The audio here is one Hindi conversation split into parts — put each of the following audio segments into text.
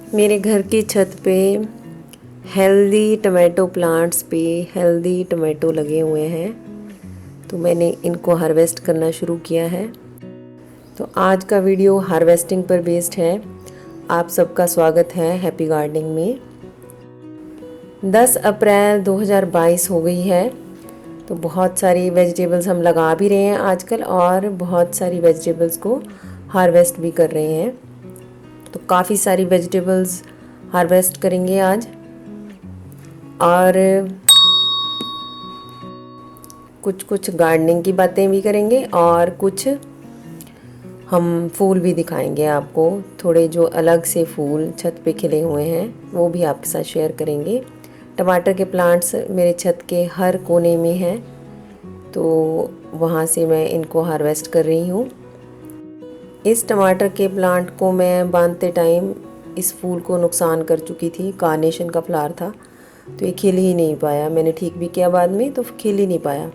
मेरे घर की छत पे हेल्दी टमाटो प्लांट्स पे हेल्दी टमाटो लगे हुए हैं, तो मैंने इनको हार्वेस्ट करना शुरू किया है। तो आज का वीडियो हार्वेस्टिंग पर बेस्ड है। आप सबका स्वागत है हैप्पी गार्डनिंग में। 10 अप्रैल 2022 हो गई है, तो बहुत सारी वेजिटेबल्स हम लगा भी रहे हैं आजकल और बहुत सारी वेजिटेबल्स को हार्वेस्ट भी कर रहे हैं। तो काफ़ी सारी वेजिटेबल्स हार्वेस्ट करेंगे आज, और कुछ गार्डनिंग की बातें भी करेंगे और कुछ हम फूल भी दिखाएंगे आपको। थोड़े जो अलग से फूल छत पे खिले हुए हैं वो भी आपके साथ शेयर करेंगे। टमाटर के प्लांट्स मेरे छत के हर कोने में हैं, तो वहाँ से मैं इनको हार्वेस्ट कर रही हूँ। इस टमाटर के प्लांट को मैं बांधते टाइम इस फूल को नुकसान कर चुकी थी। कार्नेशन का फ्लावर था, तो ये खिल ही नहीं पाया। मैंने ठीक भी किया बाद में, तो खिल ही नहीं पाया।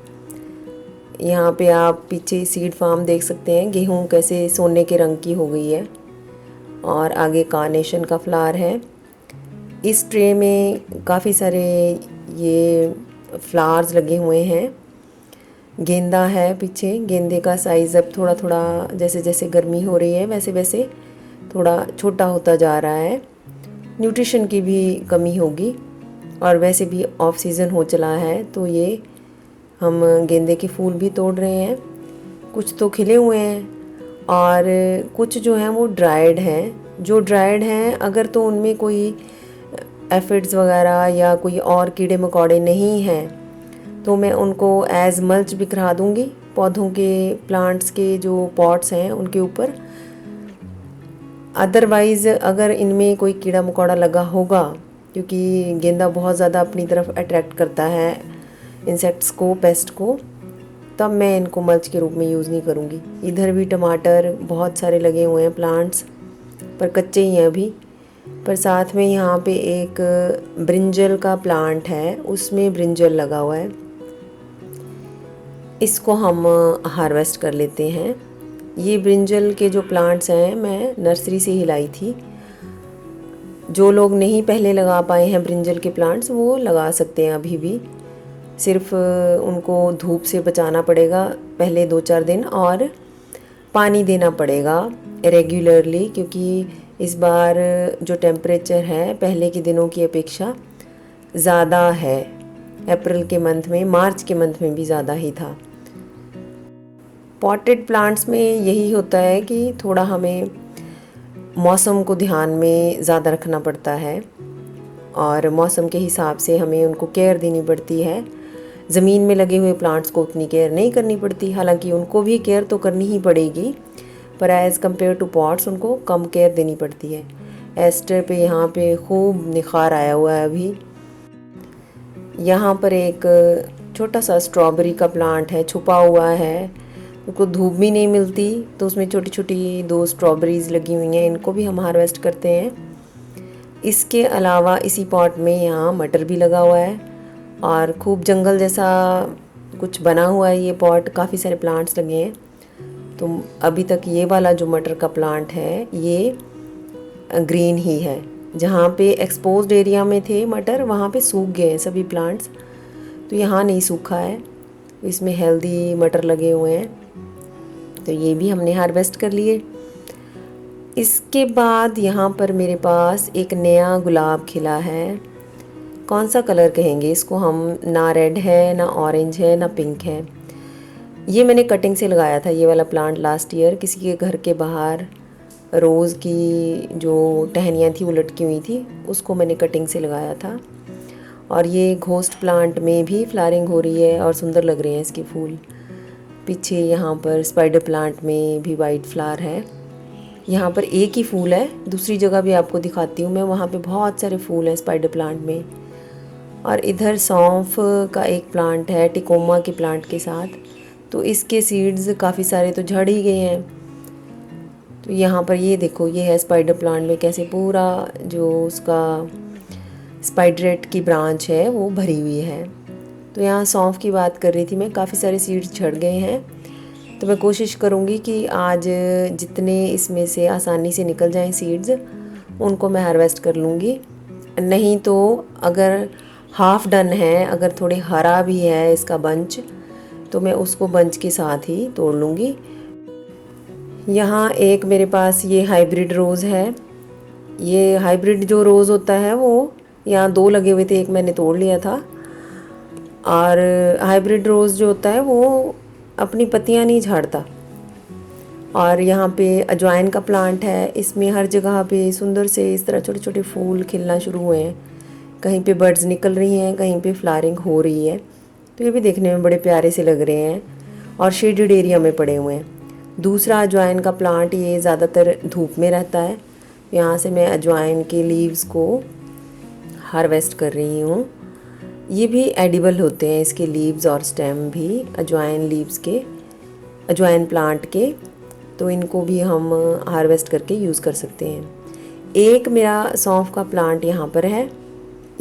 यहाँ पे आप पीछे सीड फार्म देख सकते हैं, गेहूँ कैसे सोने के रंग की हो गई है, और आगे कार्नेशन का फ्लावर है। इस ट्रे में काफ़ी सारे ये फ्लावर्स लगे हुए हैं। गेंदा है पीछे, गेंदे का साइज़ अब थोड़ा थोड़ा जैसे जैसे गर्मी हो रही है वैसे वैसे थोड़ा छोटा होता जा रहा है। न्यूट्रिशन की भी कमी होगी, और वैसे भी ऑफ सीज़न हो चला है, तो ये हम गेंदे के फूल भी तोड़ रहे हैं। कुछ तो खिले हुए हैं और कुछ जो हैं वो ड्राइड हैं। जो ड्राइड हैं अगर तो उनमें कोई एफिड्स वगैरह या कोई और कीड़े मकोड़े नहीं हैं, तो मैं उनको एज मल्च बिखरा दूंगी पौधों के, प्लांट्स के जो पॉट्स हैं उनके ऊपर। अदरवाइज़ अगर इनमें कोई कीड़ा मकोड़ा लगा होगा, क्योंकि गेंदा बहुत ज़्यादा अपनी तरफ अट्रैक्ट करता है इंसेक्ट्स को, पेस्ट को, तब मैं इनको मल्च के रूप में यूज़ नहीं करूँगी। इधर भी टमाटर बहुत सारे लगे हुए हैं प्लांट्स, पर कच्चे ही हैं अभी। पर साथ में यहाँ पे एक ब्रिंजल का प्लांट है, उसमें ब्रिंजल लगा हुआ है। इसको हम हार्वेस्ट कर लेते हैं। ये ब्रिंजल के जो प्लांट्स हैं मैं नर्सरी से ही लाई थी। जो लोग नहीं पहले लगा पाए हैं ब्रिंजल के प्लांट्स, वो लगा सकते हैं अभी भी। सिर्फ उनको धूप से बचाना पड़ेगा पहले 2-4 दिन, और पानी देना पड़ेगा रेगुलरली, क्योंकि इस बार जो टेम्परेचर है पहले के दिनों की अपेक्षा ज़्यादा है। अप्रैल के मंथ में, मार्च के मंथ में भी ज़्यादा ही था। पॉटेड प्लांट्स में यही होता है कि थोड़ा हमें मौसम को ध्यान में ज़्यादा रखना पड़ता है, और मौसम के हिसाब से हमें उनको केयर देनी पड़ती है। ज़मीन में लगे हुए प्लांट्स को उतनी केयर नहीं करनी पड़ती, हालांकि उनको भी केयर तो करनी ही पड़ेगी, पर एज़ कम्पेयर टू पॉट्स उनको कम केयर देनी पड़ती है। एस्टर पे यहाँ पे खूब निखार आया हुआ है अभी। यहाँ पर एक छोटा सा स्ट्रॉबेरी का प्लांट है, छुपा हुआ है, उनको धूप भी नहीं मिलती, तो उसमें छोटी छोटी 2 स्ट्रॉबेरीज़ लगी हुई हैं। इनको भी हम हार्वेस्ट करते हैं। इसके अलावा इसी पॉट में यहाँ मटर भी लगा हुआ है, और खूब जंगल जैसा कुछ बना हुआ है ये पॉट, काफ़ी सारे प्लांट्स लगे हैं। तो अभी तक ये वाला जो मटर का प्लांट है ये ग्रीन ही है। जहाँ पे एक्सपोज्ड एरिया में थे मटर, वहाँ पे सूख गए हैं सभी प्लांट्स, तो यहाँ नहीं सूखा है। इसमें हेल्दी मटर लगे हुए हैं, तो ये भी हमने हार्वेस्ट कर लिए। इसके बाद यहाँ पर मेरे पास एक नया गुलाब खिला है। कौन सा कलर कहेंगे इसको हम, ना रेड है, ना ऑरेंज है, ना पिंक है। ये मैंने कटिंग से लगाया था ये वाला प्लांट लास्ट ईयर। किसी के घर के बाहर रोज़ की जो टहनियाँ थी वो लटकी हुई थी, उसको मैंने कटिंग से लगाया था। और ये घोस्ट प्लांट में भी फ्लावरिंग हो रही है और सुंदर लग रहे हैं इसके फूल। पीछे यहाँ पर स्पाइडर प्लांट में भी वाइट फ्लावर है। यहाँ पर एक ही फूल है, दूसरी जगह भी आपको दिखाती हूँ मैं, वहाँ पे बहुत सारे फूल हैं स्पाइडर प्लांट में। और इधर सौंफ का एक प्लांट है टिकोमा के प्लांट के साथ, तो इसके सीड्स काफ़ी सारे तो झड़ ही गए हैं। तो यहाँ पर ये देखो, ये है स्पाइडर प्लांट में कैसे पूरा जो उसका स्पाइडरेट की ब्रांच है वो भरी हुई है। तो यहाँ सौंफ की बात कर रही थी मैं, काफ़ी सारे सीड्स झड़ गए हैं, तो मैं कोशिश करूँगी कि आज जितने इसमें से आसानी से निकल जाएं सीड्स, उनको मैं हार्वेस्ट कर लूँगी। नहीं तो अगर हाफ़ डन है, अगर थोड़े हरा भी है इसका बंच, तो मैं उसको बंच के साथ ही तोड़ लूँगी। यहाँ एक मेरे पास ये हाइब्रिड रोज़ है। ये हाइब्रिड जो रोज़ होता है वो यहाँ 2 लगे हुए थे, एक मैंने तोड़ लिया था। और हाइब्रिड रोज़ जो होता है वो अपनी पत्तियाँ नहीं झाड़ता। और यहाँ पे अजवाइन का प्लांट है, इसमें हर जगह पे सुंदर से इस तरह छोटे छोटे फूल खिलना शुरू हुए हैं। कहीं पे बर्ड्स निकल रही हैं, कहीं पे फ्लावरिंग हो रही है। तो ये भी देखने में बड़े प्यारे से लग रहे हैं और शेडेड एरिया में पड़े हुए हैं। दूसरा अजवाइन का प्लांट, ये ज़्यादातर धूप में रहता है। यहाँ से मैं अजवाइन के लीव्स को हार्वेस्ट कर रही हूँ। ये भी एडिबल होते हैं, इसके लीव्स और स्टेम भी, अजवाइन लीव्स के, अजवाइन प्लांट के। तो इनको भी हम हार्वेस्ट करके यूज़ कर सकते हैं। एक मेरा सौंफ का प्लांट यहाँ पर है।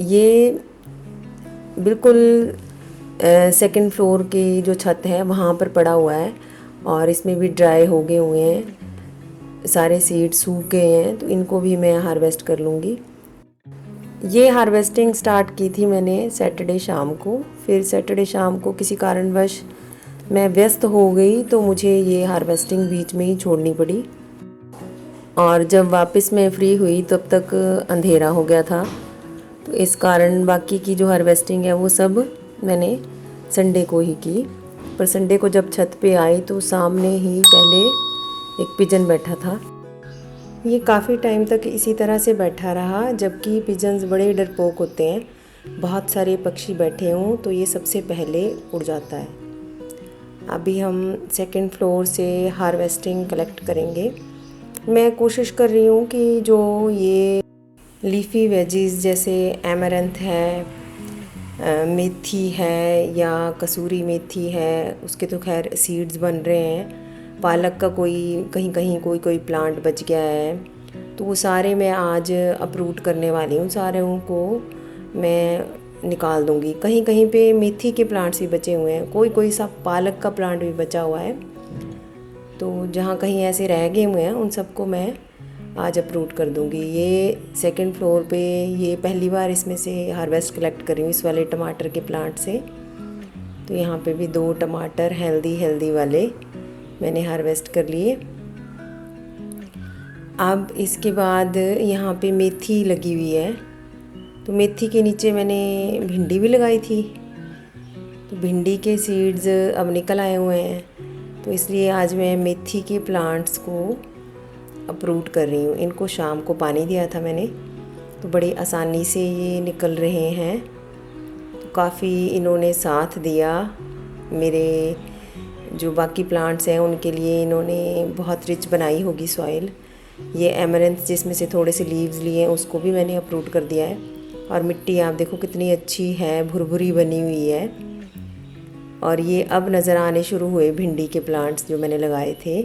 ये बिल्कुल सेकंड फ्लोर की जो छत है वहाँ पर पड़ा हुआ है और इसमें भी ड्राई हो गए हुए हैं, सारे सीड सूख गए हैं। तो इनको भी मैं हार्वेस्ट कर लूँगी। ये हार्वेस्टिंग स्टार्ट की थी मैंने सैटरडे शाम को। फिर सैटरडे शाम को किसी कारणवश मैं व्यस्त हो गई, तो मुझे ये हार्वेस्टिंग बीच में ही छोड़नी पड़ी। और जब वापस मैं फ्री हुई तब तक अंधेरा हो गया था। तो इस कारण बाकी की जो हार्वेस्टिंग है वो सब मैंने संडे को ही की। पर संडे को जब छत पे आई तो सामने ही पहले एक पिजन बैठा था। ये काफ़ी टाइम तक इसी तरह से बैठा रहा, जबकि पिजन्स बड़े डरपोक होते हैं। बहुत सारे पक्षी बैठे हों तो ये सबसे पहले उड़ जाता है। अभी हम सेकंड फ्लोर से हार्वेस्टिंग कलेक्ट करेंगे। मैं कोशिश कर रही हूँ कि जो ये लीफी वेजीज जैसे एमरंथ है, मेथी है या कसूरी मेथी है, उसके तो खैर सीड्स बन रहे हैं। पालक का कोई कहीं कहीं कोई प्लांट बच गया है, तो वो सारे मैं आज अप्रूट करने वाली हूँ। सारों को मैं निकाल दूँगी। कहीं कहीं पे मेथी के प्लांट्स भी बचे हुए हैं, कोई सा पालक का प्लांट भी बचा हुआ है। तो जहाँ कहीं ऐसे रह गए हुए हैं उन सबको मैं आज अप्रूट कर दूँगी। ये सेकंड फ्लोर पे ये पहली बार इसमें से हार्वेस्ट कलेक्ट कर रही हूँ, इस वाले टमाटर के प्लांट से। तो यहाँ पे भी 2 टमाटर हेल्दी वाले मैंने हार्वेस्ट कर लिए। अब इसके बाद यहाँ पे मेथी लगी हुई है, तो मेथी के नीचे मैंने भिंडी भी लगाई थी। तो भिंडी के सीड्स अब निकल आए हुए हैं, तो इसलिए आज मैं मेथी के प्लांट्स को अप्रूट कर रही हूँ। इनको शाम को पानी दिया था मैंने, तो बड़ी आसानी से ये निकल रहे हैं। तो काफ़ी इन्होंने साथ दिया। मेरे जो बाकी प्लांट्स हैं उनके लिए इन्होंने बहुत रिच बनाई होगी सॉइल। ये एमरंथ जिसमें से थोड़े से लीव्स लिए उसको भी मैंने अप्रूट कर दिया है। और मिट्टी आप देखो कितनी अच्छी है, भुरभुरी बनी हुई है। और ये अब नज़र आने शुरू हुए भिंडी के प्लांट्स जो मैंने लगाए थे।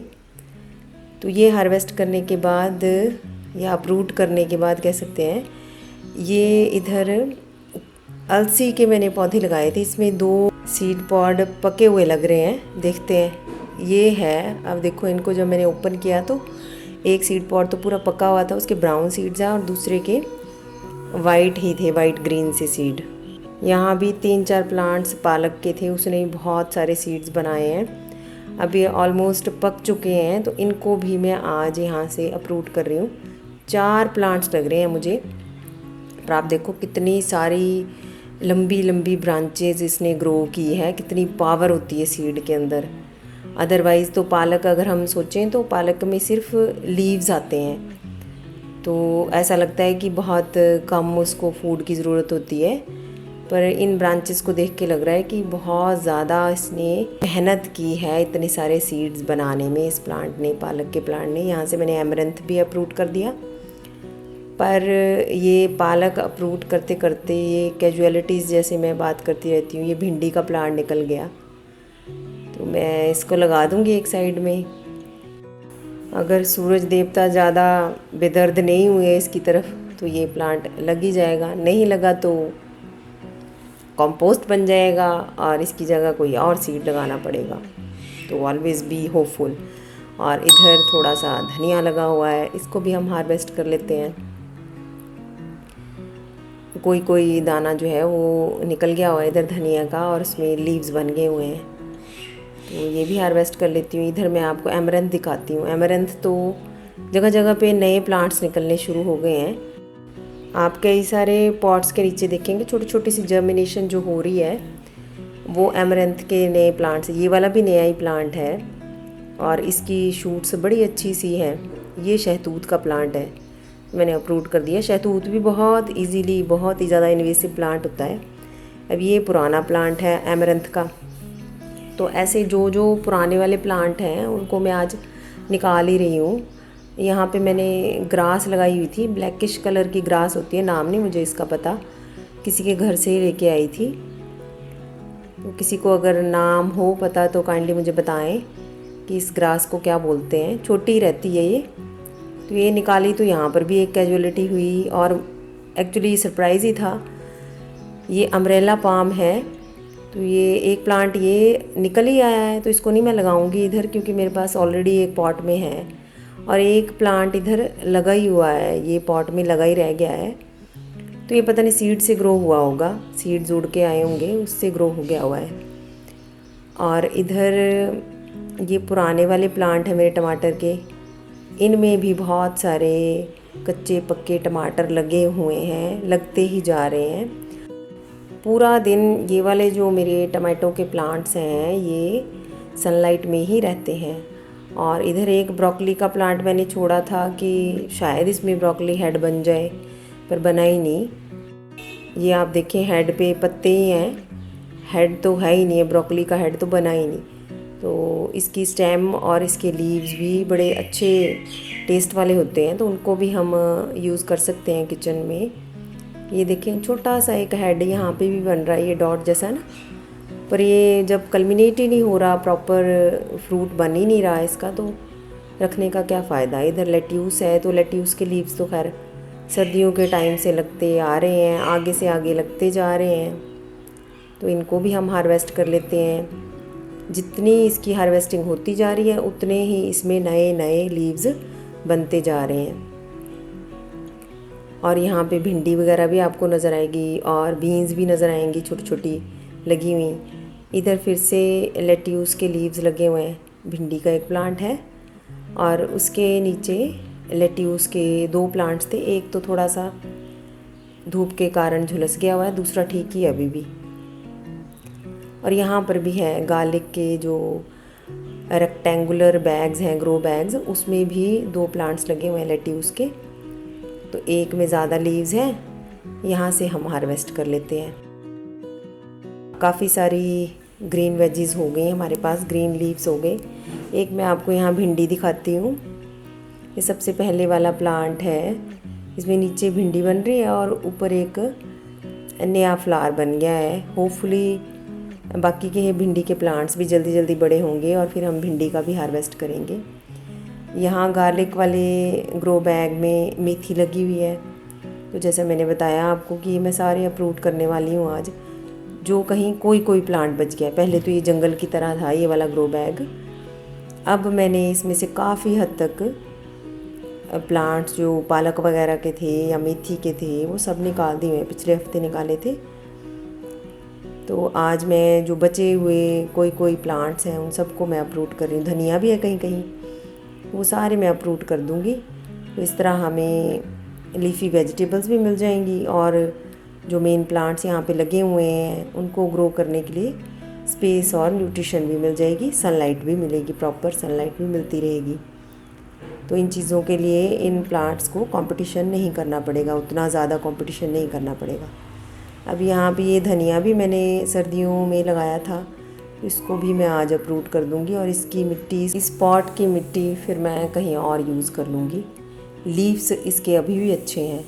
तो ये हार्वेस्ट करने के बाद या अप्रूट करने के बाद कह सकते हैं, ये इधर अलसी के मैंने पौधे लगाए थे। इसमें 2 सीड पॉड पके हुए लग रहे हैं, देखते हैं। ये है, अब देखो इनको जब मैंने ओपन किया तो एक सीड पॉड तो पूरा पका हुआ था, उसके ब्राउन सीड्स हैं और दूसरे के वाइट ही थे, वाइट ग्रीन से सीड। यहाँ भी 3-4 प्लांट्स पालक के थे, उसने बहुत सारे सीड्स बनाए हैं। अब ये ऑलमोस्ट पक चुके हैं, तो इनको भी मैं आज यहाँ से अप्रूट कर रही हूँ। 4 प्लांट्स लग रहे हैं मुझे। पर आप देखो कितनी सारी लंबी ब्रांचेज इसने ग्रो की है, कितनी पावर होती है सीड के अंदर। अदरवाइज़ तो पालक अगर हम सोचें तो पालक में सिर्फ लीव्स आते हैं, तो ऐसा लगता है कि बहुत कम उसको फूड की ज़रूरत होती है। पर इन ब्रांचेस को देख के लग रहा है कि बहुत ज़्यादा इसने मेहनत की है इतने सारे सीड्स बनाने में, इस प्लांट ने, पालक के प्लांट ने। यहाँ से मैंने एमरंथ भी अप्रूट कर दिया। पर ये पालक अप्रूट करते करते ये कैजुअलिटीज़ जैसे मैं बात करती रहती हूँ, ये भिंडी का प्लांट निकल गया। तो मैं इसको लगा दूँगी एक साइड में। अगर सूरज देवता ज़्यादा बेदर्द नहीं हुए इसकी तरफ तो ये प्लांट लग ही जाएगा, नहीं लगा तो कंपोस्ट बन जाएगा और इसकी जगह कोई और सीड लगाना पड़ेगा। तो ऑलवेज़ बी होपफुल। और इधर थोड़ा सा धनिया लगा हुआ है, इसको भी हम हार्वेस्ट कर लेते हैं। कोई कोई दाना जो है वो निकल गया हुआ है इधर धनिया का, और उसमें लीव्स बन गए हुए हैं, तो ये भी हार्वेस्ट कर लेती हूँ। इधर मैं आपको एमरंथ दिखाती हूँ। एमरंथ तो जगह जगह पे नए प्लांट्स निकलने शुरू हो गए हैं। आप कई सारे पॉट्स के नीचे देखेंगे छोटी छोटी सी जर्मिनेशन जो हो रही है, वो एमरंथ के नए प्लांट्स। ये वाला भी नया ही प्लांट है और इसकी शूट्स बड़ी अच्छी सी हैं। ये शहतूत का प्लांट है, मैंने अप्रूव कर दिया। शहतूत भी बहुत इजीली, बहुत ही ज़्यादा इन्वेसिव प्लांट होता है। अब ये पुराना प्लांट है एमरंथ का। तो ऐसे जो जो पुराने वाले प्लांट हैं उनको मैं आज निकाल ही रही हूँ। यहाँ पे मैंने ग्रास लगाई हुई थी, ब्लैकिश कलर की ग्रास होती है, नाम नहीं मुझे इसका पता, किसी के घर से ही लेके आई थी। तो किसी को अगर नाम हो पता तो काइंडली मुझे बताएं कि इस ग्रास को क्या बोलते हैं। छोटी ही रहती है ये। तो ये निकाली तो यहाँ पर भी एक कैजुअलिटी हुई, और एक्चुअली सरप्राइज़ ही था। ये अम्ब्रेला पाम है, तो ये एक प्लांट ये निकल ही आया है, तो इसको नहीं मैं लगाऊंगी इधर, क्योंकि मेरे पास ऑलरेडी एक पॉट में है, और एक प्लांट इधर लगा ही हुआ है, ये पॉट में लगा ही रह गया है। तो ये पता नहीं सीड से ग्रो हुआ होगा, सीड्स उड़ के आए होंगे, उससे ग्रो हो गया हुआ है। और इधर ये पुराने वाले प्लांट हैं मेरे टमाटर के, इनमें भी बहुत सारे कच्चे पक्के टमाटर लगे हुए हैं, लगते ही जा रहे हैं। पूरा दिन ये वाले जो मेरे टमाटो के प्लांट्स हैं ये सनलाइट में ही रहते हैं। और इधर एक ब्रोकली का प्लांट मैंने छोड़ा था कि शायद इसमें ब्रोकली हेड बन जाए, पर बना ही नहीं। ये आप देखें हेड पे पत्ते ही हैं, हेड तो है ही नहीं है, ब्रोकली का हेड तो बना ही नहीं। तो इसकी स्टेम और इसके लीव्स भी बड़े अच्छे टेस्ट वाले होते हैं, तो उनको भी हम यूज़ कर सकते हैं किचन में। ये देखें छोटा सा एक हेड यहाँ पे भी बन रहा है, ये डॉट जैसा ना, पर ये जब कल्मिनेट ही नहीं हो रहा, प्रॉपर फ्रूट बन ही नहीं रहा इसका, तो रखने का क्या फ़ायदा। इधर लेट्यूस है, तो लेट्यूस के लीव्स तो खैर सर्दियों के टाइम से लगते आ रहे हैं, आगे से आगे लगते जा रहे हैं, तो इनको भी हम हार्वेस्ट कर लेते हैं। जितनी इसकी हार्वेस्टिंग होती जा रही है उतने ही इसमें नए नए लीव्स बनते जा रहे हैं। और यहाँ पे भिंडी वगैरह भी आपको नज़र आएगी, और बीन्स भी नज़र आएंगी छोटी छोटी लगी हुई। इधर फिर से लेट्यूस के लीव्स लगे हुए हैं, भिंडी का एक प्लांट है, और उसके नीचे लेट्यूस के 2 प्लांट्स थे। एक तो थोड़ा सा धूप के कारण झुलस गया हुआ है, दूसरा ठीक ही अभी भी। और यहाँ पर भी है गार्लिक के जो रेक्टेंगुलर बैग्स हैं, ग्रो बैग्स, उसमें भी 2 प्लांट्स लगे हुए हैं लेट्यूस के। तो एक में ज़्यादा लीव्स हैं, यहाँ से हम हार्वेस्ट कर लेते हैं। काफ़ी सारी ग्रीन वेजीज हो गई हमारे पास, ग्रीन लीव्स हो गए। एक मैं आपको यहाँ भिंडी दिखाती हूँ। ये सबसे पहले वाला प्लांट है, इसमें नीचे भिंडी बन रही है और ऊपर एक नया फ्लावर बन गया है। होपफुली बाकी के भिंडी के प्लांट्स भी जल्दी जल्दी बड़े होंगे और फिर हम भिंडी का भी हार्वेस्ट करेंगे। यहाँ गार्लिक वाले ग्रो बैग में मेथी लगी हुई है। तो जैसे मैंने बताया आपको कि ये मैं सारे अप्रूव करने वाली हूँ आज, जो कहीं कोई कोई प्लांट बच गया। पहले तो ये जंगल की तरह था ये वाला ग्रो बैग, अब मैंने इसमें से काफ़ी हद तक प्लांट्स जो पालक वगैरह के थे या मेथी के थे वो सब निकाल दिए, पिछले हफ्ते निकाले थे। तो आज मैं जो बचे हुए कोई कोई प्लांट्स हैं उन सबको मैं अप्रूव कर रही हूँ। धनिया भी है कहीं कहीं, वो सारे मैं अप्रूव कर दूँगी। तो इस तरह हमें लीफी वेजिटेबल्स भी मिल जाएंगी, और जो मेन प्लांट्स यहाँ पे लगे हुए हैं उनको ग्रो करने के लिए स्पेस और न्यूट्रिशन भी मिल जाएगी, सनलाइट भी मिलेगी, प्रॉपर सनलाइट भी मिलती रहेगी। तो इन चीज़ों के लिए इन प्लांट्स को कंपटीशन नहीं करना पड़ेगा, उतना ज़्यादा कंपटीशन नहीं करना पड़ेगा। अब यहाँ पे ये धनिया भी मैंने सर्दियों में लगाया था, इसको भी मैं आज अप्रूव कर दूँगी, और इसकी मिट्टी, इस पॉट की मिट्टी फिर मैं कहीं और यूज़ कर लूँगी। लीव्स इसके अभी भी अच्छे हैं।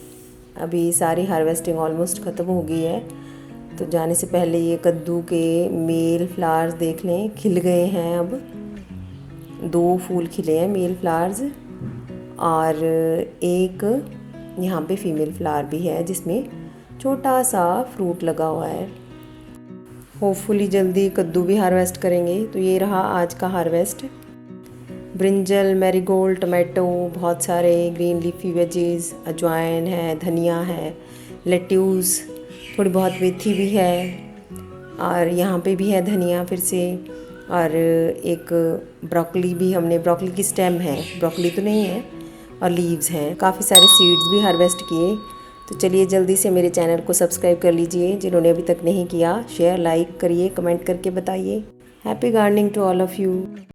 अभी सारी हार्वेस्टिंग ऑलमोस्ट ख़त्म हो गई है, तो जाने से पहले ये कद्दू के मेल फ्लावर्स देख लें, खिल गए हैं। अब 2 फूल खिले हैं मेल फ्लावर्स, और एक यहाँ पे फीमेल फ्लावर भी है जिसमें छोटा सा फ्रूट लगा हुआ है। होपफुली जल्दी कद्दू भी हार्वेस्ट करेंगे। तो ये रहा आज का हार्वेस्ट। ब्रिंजल, मैरीगोल्ड, टमाटो, बहुत सारे ग्रीन लीफी वेजेस, अजवाइन है, धनिया है, लेट्यूस, थोड़ी बहुत मेथी भी है और यहाँ पे भी है धनिया फिर से, और एक ब्रोकली भी, हमने ब्रोकली की स्टेम है, ब्रोकली तो नहीं है, और लीव्स हैं। काफ़ी सारे सीड्स भी हार्वेस्ट किए। तो चलिए जल्दी से मेरे चैनल को सब्सक्राइब कर लीजिए जिन्होंने अभी तक नहीं किया। शेयर, लाइक करिए, कमेंट करके बताइए। Happy gardening to all of you.